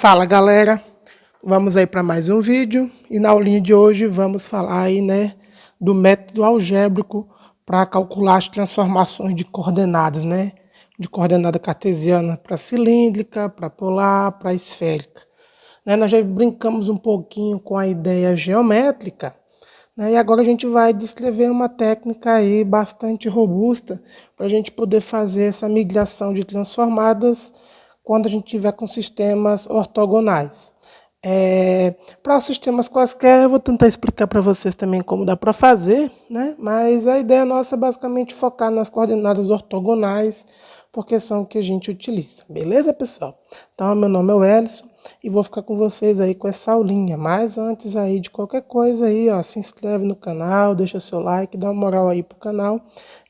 Fala galera, vamos aí para mais um vídeo e na aulinha de hoje vamos falar aí, do método algébrico para calcular as transformações de coordenadas, de coordenada cartesiana para cilíndrica, para polar, para esférica. Nós já brincamos um pouquinho com a ideia geométrica, e agora a gente vai descrever uma técnica aí bastante robusta para a gente poder fazer essa migração de transformadas quando a gente tiver com sistemas ortogonais. Para os sistemas quaisquer, eu vou tentar explicar para vocês também como dá para fazer, mas a ideia nossa é basicamente focar nas coordenadas ortogonais, porque são o que a gente utiliza. Beleza, pessoal? Então, meu nome é o Elison e vou ficar com vocês aí com essa aulinha. Mas antes aí de qualquer coisa aí, se inscreve no canal, deixa seu like, dá uma moral aí pro canal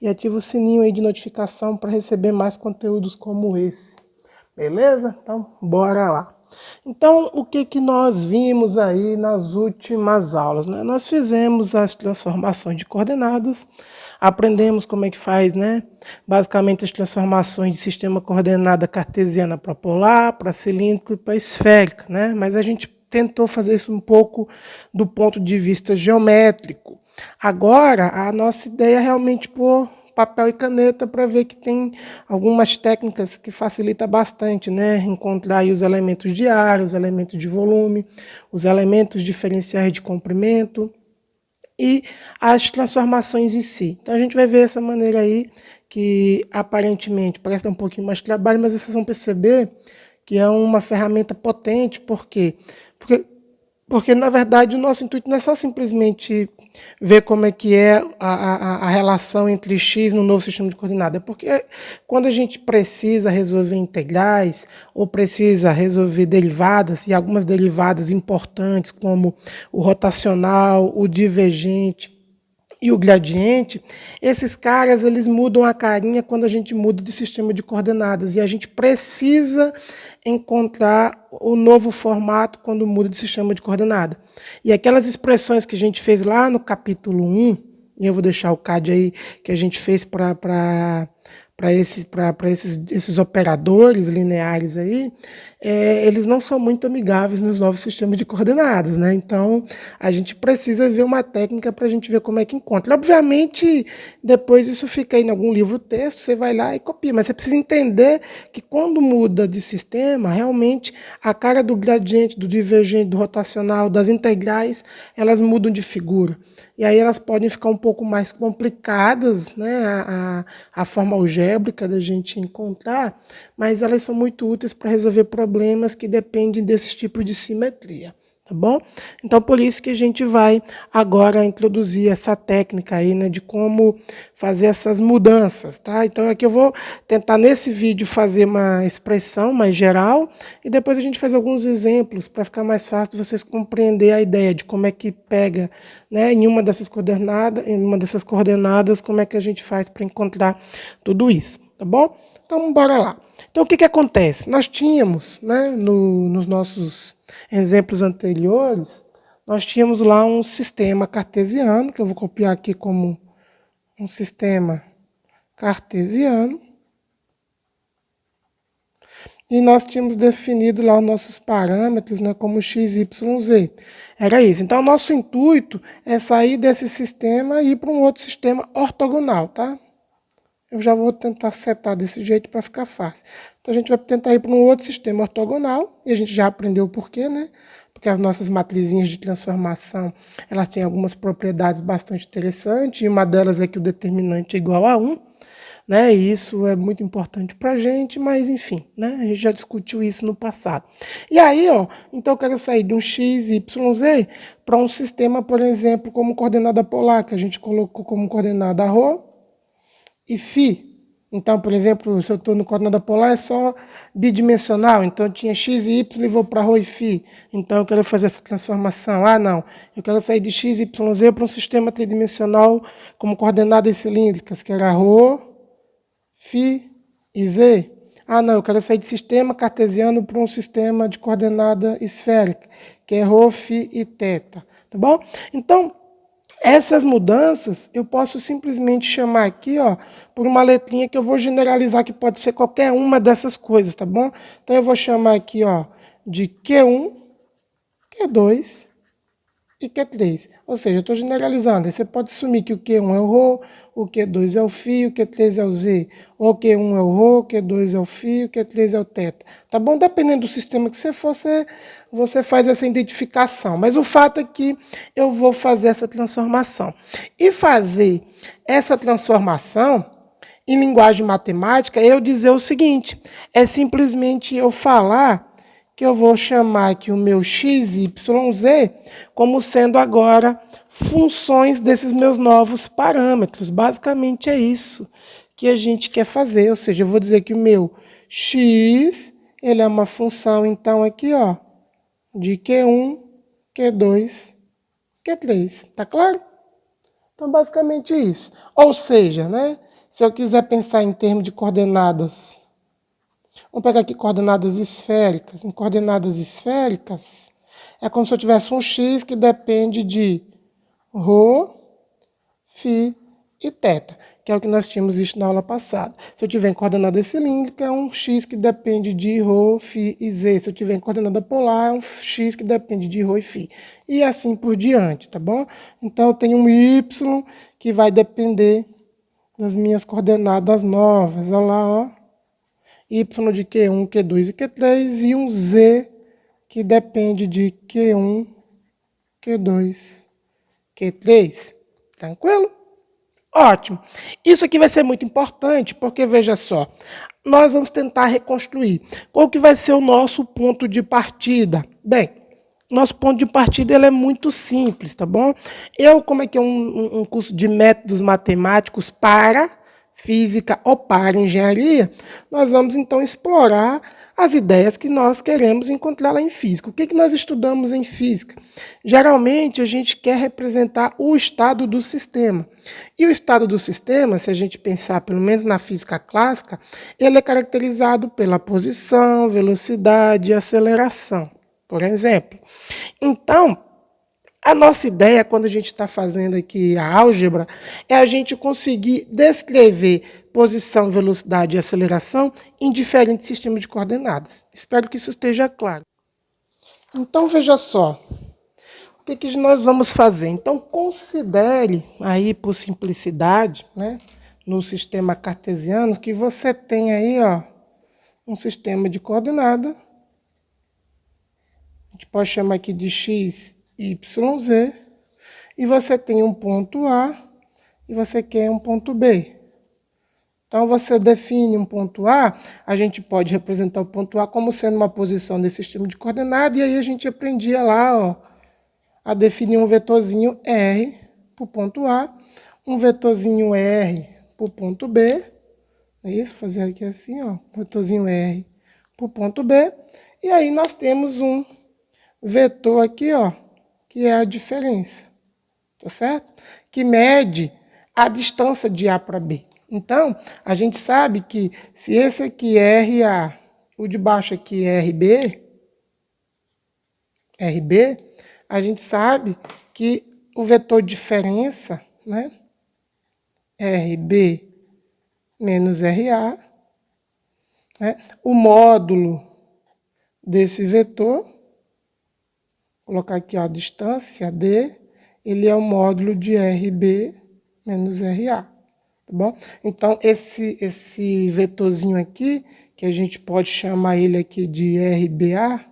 e ativa o sininho aí de notificação para receber mais conteúdos como esse. Beleza? Então, bora lá. Então, o que nós vimos aí nas últimas aulas? Nós fizemos as transformações de coordenadas, aprendemos como é que faz, basicamente as transformações de sistema coordenada cartesiana para polar, para cilíndrico e para esférica, mas a gente tentou fazer isso um pouco do ponto de vista geométrico. Agora, a nossa ideia é realmente pôr papel e caneta para ver que tem algumas técnicas que facilitam bastante, encontrar aí os elementos de área, os elementos de volume, os elementos diferenciais de comprimento e as transformações em si. Então a gente vai ver essa maneira aí, que aparentemente parece dar um pouquinho mais de trabalho, mas vocês vão perceber que é uma ferramenta potente. Por quê? Porque na verdade, o nosso intuito não é só simplesmente ver como é que é a relação entre x no novo sistema de coordenadas. É porque quando a gente precisa resolver integrais, ou precisa resolver derivadas, e algumas derivadas importantes, como o rotacional, o divergente e o gradiente, esses caras eles mudam a carinha quando a gente muda de sistema de coordenadas. E a gente precisa encontrar o novo formato quando muda de sistema de coordenada. E aquelas expressões que a gente fez lá no capítulo 1, e eu vou deixar o CAD aí, que a gente fez para esses operadores lineares aí, eles não são muito amigáveis nos novos sistemas de coordenadas, Então, a gente precisa ver uma técnica para a gente ver como é que encontra. Obviamente, depois isso fica aí em algum livro-texto, você vai lá e copia, mas você precisa entender que quando muda de sistema, realmente a cara do gradiente, do divergente, do rotacional, das integrais, elas mudam de figura. E aí elas podem ficar um pouco mais complicadas, a forma algébrica da gente encontrar, mas elas são muito úteis para resolver problemas que dependem desses tipos de simetria, tá bom? Então, por isso que a gente vai agora introduzir essa técnica aí, de como fazer essas mudanças, tá? Então, aqui eu vou tentar nesse vídeo fazer uma expressão mais geral e depois a gente faz alguns exemplos para ficar mais fácil de vocês compreender a ideia de como é que pega, em uma dessas coordenadas, como é que a gente faz para encontrar tudo isso, tá bom? Então, bora lá. Então, o que acontece? Nós tínhamos, nos nossos exemplos anteriores, nós tínhamos lá um sistema cartesiano, que eu vou copiar aqui como um sistema cartesiano, e nós tínhamos definido lá os nossos parâmetros, como x, y, z. Era isso. Então, o nosso intuito é sair desse sistema e ir para um outro sistema ortogonal, tá? Eu já vou tentar setar desse jeito para ficar fácil. Então, a gente vai tentar ir para um outro sistema ortogonal, e a gente já aprendeu o porquê, Porque as nossas matrizinhas de transformação, elas têm algumas propriedades bastante interessantes, e uma delas é que o determinante é igual a 1, E isso é muito importante para a gente, mas enfim, a gente já discutiu isso no passado. E aí, então eu quero sair de um x, y, z para um sistema, por exemplo, como coordenada polar, que a gente colocou como coordenada ρ e φ. Então, por exemplo, se eu estou no coordenada polar, é só bidimensional. Então, eu tinha x e y e vou para ρ e φ. Então, eu quero fazer essa transformação. Ah, não. Eu quero sair de x, y, z para um sistema tridimensional como coordenadas cilíndricas, que era ρ, φ e z. Ah, não. Eu quero sair de sistema cartesiano para um sistema de coordenada esférica, que é ρ, φ e θ. Tá bom? Então, essas mudanças eu posso simplesmente chamar aqui, por uma letrinha que eu vou generalizar, que pode ser qualquer uma dessas coisas, tá bom? Então eu vou chamar aqui, de Q1, Q2 e Q3. Ou seja, eu estou generalizando. Aí você pode assumir que o Q1 é o Rho, o Q2 é o φ, o Q3 é o Z. Ou Q1 é o Rho, o Q2 é o φ, o Q3 é o θ. Tá bom? Dependendo do sistema que você for, você faz essa identificação. Mas o fato é que eu vou fazer essa transformação. E fazer essa transformação em linguagem matemática, eu dizer o seguinte, é simplesmente eu falar que eu vou chamar aqui o meu x, y, z como sendo agora funções desses meus novos parâmetros. Basicamente é isso que a gente quer fazer, ou seja, eu vou dizer que o meu x, ele é uma função, então, aqui, ó, de Q1, Q2, Q3, tá claro? Então, basicamente isso. Ou seja, né, se eu quiser pensar em termos de coordenadas, vamos pegar aqui coordenadas esféricas. Em coordenadas esféricas, é como se eu tivesse um x que depende de ρ, φ e θ, que é o que nós tínhamos visto na aula passada. Se eu tiver em coordenada cilíndrica, é um x que depende de ρ, φ e z. Se eu tiver em coordenada polar, é um x que depende de ρ e φ. E assim por diante, tá bom? Então, eu tenho um y que vai depender das minhas coordenadas novas. Olha lá, ó. Y de Q1, Q2 e Q3, e um Z que depende de Q1, Q2, Q3. Tranquilo? Ótimo. Isso aqui vai ser muito importante, porque, veja só, nós vamos tentar reconstruir. Qual que vai ser o nosso ponto de partida? Bem, nosso ponto de partida ele é muito simples, tá bom? Como é que é um curso de métodos matemáticos para física ou para engenharia, nós vamos então explorar as ideias que nós queremos encontrar lá em física. O que nós estudamos em física? Geralmente, a gente quer representar o estado do sistema. E o estado do sistema, se a gente pensar pelo menos na física clássica, ele é caracterizado pela posição, velocidade e aceleração, por exemplo. Então, a nossa ideia, quando a gente está fazendo aqui a álgebra, é a gente conseguir descrever posição, velocidade e aceleração em diferentes sistemas de coordenadas. Espero que isso esteja claro. Então, veja só, o que nós vamos fazer? Então, considere aí, por simplicidade, né, no sistema cartesiano, que você tem aí, ó, um sistema de coordenada. A gente pode chamar aqui de x, y, z, e você tem um ponto A e você quer um ponto B. Então, você define um ponto a gente pode representar o ponto A como sendo uma posição desse sistema de coordenadas, e aí a gente aprendia lá, ó, a definir um vetorzinho R para o ponto A, um vetorzinho R para o ponto B, é isso? Vou fazer aqui assim, ó, vetorzinho R para o ponto B, e aí nós temos um vetor aqui, ó, que é a diferença, tá certo? Que mede a distância de A para B. Então, a gente sabe que se esse aqui é RA, o de baixo aqui é RB, a gente sabe que o vetor diferença, né, RB menos RA, né, o módulo desse vetor, colocar aqui, ó, a distância D, ele é o módulo de RB menos RA, tá bom? Então, esse vetorzinho aqui, que a gente pode chamar ele aqui de RBA,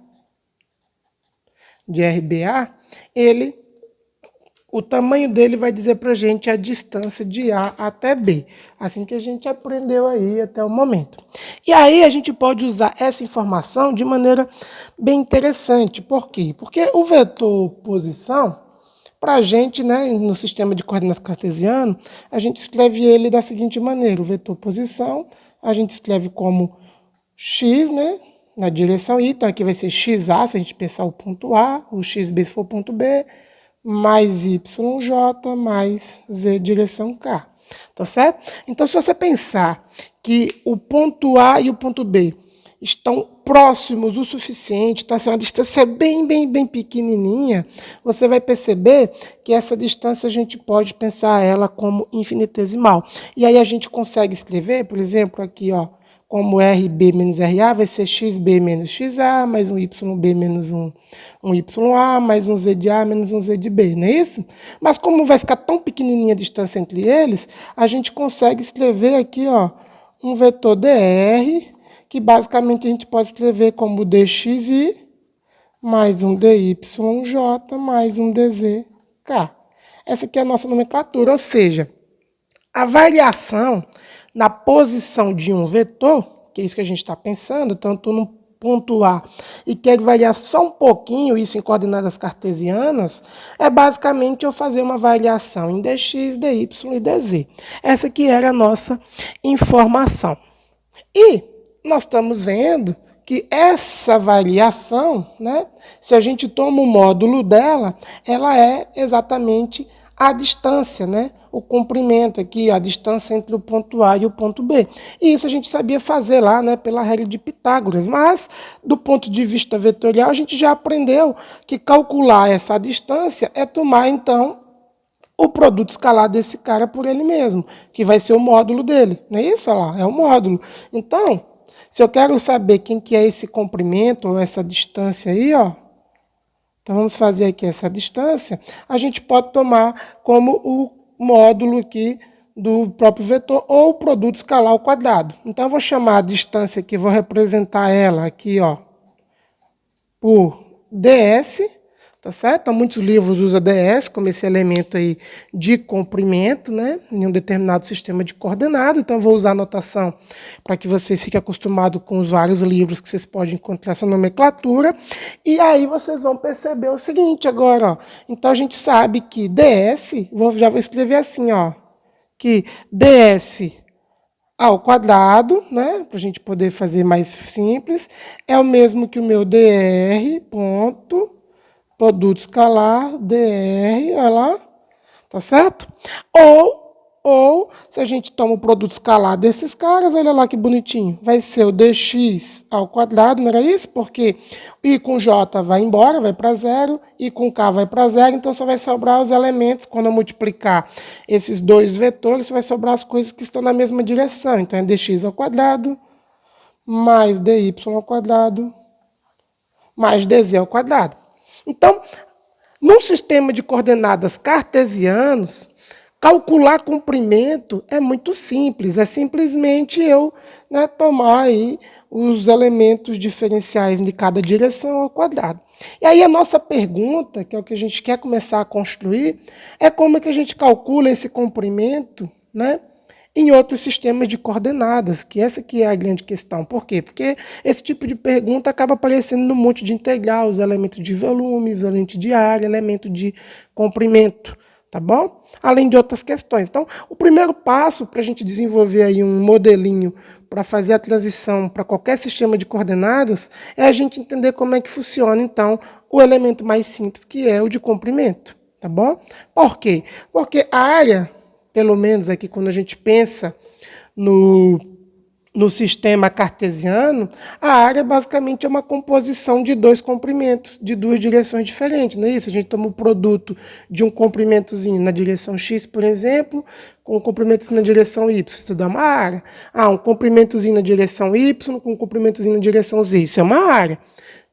o tamanho dele vai dizer pra gente a distância de A até B, assim que a gente aprendeu aí até o momento. E aí a gente pode usar essa informação de maneira bem interessante. Por quê? Porque o vetor posição, para a gente, né, no sistema de coordenadas cartesiano, a gente escreve ele da seguinte maneira: o vetor posição, a gente escreve como x, né, na direção y, então aqui vai ser xa, se a gente pensar o ponto A, o xb se for o ponto B, mais yj mais z direção k, tá certo? Então, se você pensar que o ponto A e o ponto B estão próximos o suficiente, está sendo uma distância bem pequenininha, você vai perceber que essa distância a gente pode pensar ela como infinitesimal. E aí a gente consegue escrever, por exemplo, aqui, ó, como RB menos RA vai ser XB menos XA, mais um YB menos um YA, mais um Z de A menos um Z de B, não é isso? Mas como vai ficar tão pequenininha a distância entre eles, a gente consegue escrever aqui, ó, um vetor dr, que basicamente a gente pode escrever como dxi mais um dyj mais um dzk. Essa aqui é a nossa nomenclatura, ou seja, a variação na posição de um vetor, que é isso que a gente está pensando, então eu estou no ponto A e quero variar só um pouquinho, isso em coordenadas cartesianas, é basicamente eu fazer uma variação em dx, dy e dz. Essa aqui era a nossa informação. E nós estamos vendo que essa variação, né, se a gente toma o módulo dela, ela é exatamente a distância, né, o comprimento aqui, a distância entre o ponto A e o ponto B. E isso a gente sabia fazer lá, né, pela regra de Pitágoras, mas do ponto de vista vetorial a gente já aprendeu que calcular essa distância é tomar então o produto escalar desse cara por ele mesmo, que vai ser o módulo dele. Não é isso? Olha lá, é o módulo. Então, se eu quero saber quem que é esse comprimento ou essa distância aí, ó, então vamos fazer aqui essa distância, a gente pode tomar como o módulo aqui do próprio vetor ou o produto escalar ao quadrado. Então eu vou chamar a distância aqui, vou representar ela aqui, ó, por ds, tá certo? Então, muitos livros usam ds como esse elemento aí de comprimento, né, em um determinado sistema de coordenadas. Então, eu vou usar a notação para que vocês fiquem acostumados com os vários livros que vocês podem encontrar essa nomenclatura. E aí vocês vão perceber o seguinte agora, ó. Então, a gente sabe que ds, já vou escrever assim, ó, que ds ao quadrado, né, para a gente poder fazer mais simples, é o mesmo que o meu dr, ponto, produto escalar, dr, olha lá, tá certo? Ou, se a gente toma o produto escalar desses caras, olha lá que bonitinho, vai ser o dx ao quadrado, não era isso? Porque i com j vai embora, vai para zero, i com k vai para zero, então só vai sobrar os elementos, quando eu multiplicar esses dois vetores, vai sobrar as coisas que estão na mesma direção. Então é dx ao quadrado, mais dy ao quadrado, mais dz ao quadrado. Então, num sistema de coordenadas cartesianos, calcular comprimento é muito simples, é simplesmente eu, né, tomar aí os elementos diferenciais de cada direção ao quadrado. E aí a nossa pergunta, que é o que a gente quer começar a construir, é como é que a gente calcula esse comprimento, né, em outros sistemas de coordenadas, que essa aqui é a grande questão. Por quê? Porque esse tipo de pergunta acaba aparecendo no monte de integral, os elementos de volume, os elementos de área, elemento de comprimento, tá bom? Além de outras questões. Então, o primeiro passo para a gente desenvolver aí um modelinho para fazer a transição para qualquer sistema de coordenadas é a gente entender como é que funciona, então, o elemento mais simples, que é o de comprimento, tá bom? Por quê? Porque a área, pelo menos aqui quando a gente pensa no sistema cartesiano, a área basicamente é uma composição de dois comprimentos, de duas direções diferentes, não é isso? A gente toma o produto de um comprimentozinho na direção x, por exemplo, com um comprimentozinho na direção y, isso dá uma área. Um comprimentozinho na direção y com um comprimentozinho na direção z, isso é uma área,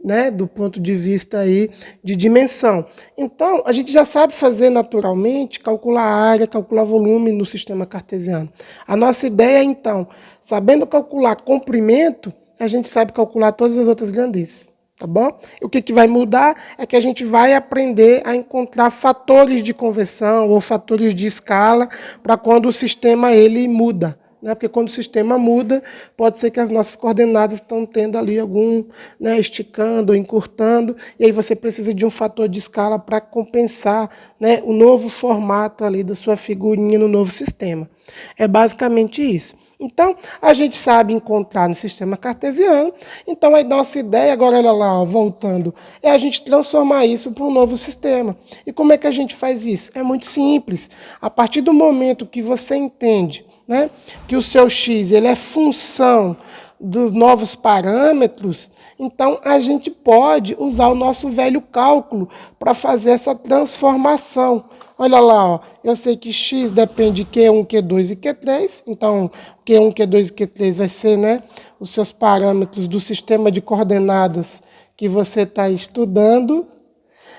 né, do ponto de vista aí de dimensão. Então, a gente já sabe fazer naturalmente, calcular a área, calcular volume no sistema cartesiano. A nossa ideia, então, sabendo calcular comprimento, a gente sabe calcular todas as outras grandezas, tá bom? E o que vai mudar é que a gente vai aprender a encontrar fatores de conversão ou fatores de escala para quando o sistema ele muda. Porque quando o sistema muda, pode ser que as nossas coordenadas estão tendo ali algum, né, esticando ou encurtando, e aí você precisa de um fator de escala para compensar, né, o novo formato ali da sua figurinha no novo sistema. É basicamente isso. Então, a gente sabe encontrar no sistema cartesiano, então a nossa ideia, agora olha lá, ó, voltando, é a gente transformar isso para um novo sistema. E como é que a gente faz isso? É muito simples. A partir do momento que você entende, né, que o seu x ele é função dos novos parâmetros, então a gente pode usar o nosso velho cálculo para fazer essa transformação. Olha lá, ó, eu sei que x depende de Q1, Q2 e Q3, então Q1, Q2 e Q3 vai ser, né, os seus parâmetros do sistema de coordenadas que você está estudando.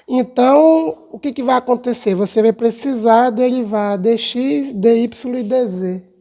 Então, o que vai acontecer? Você vai precisar derivar dx, dy e dz.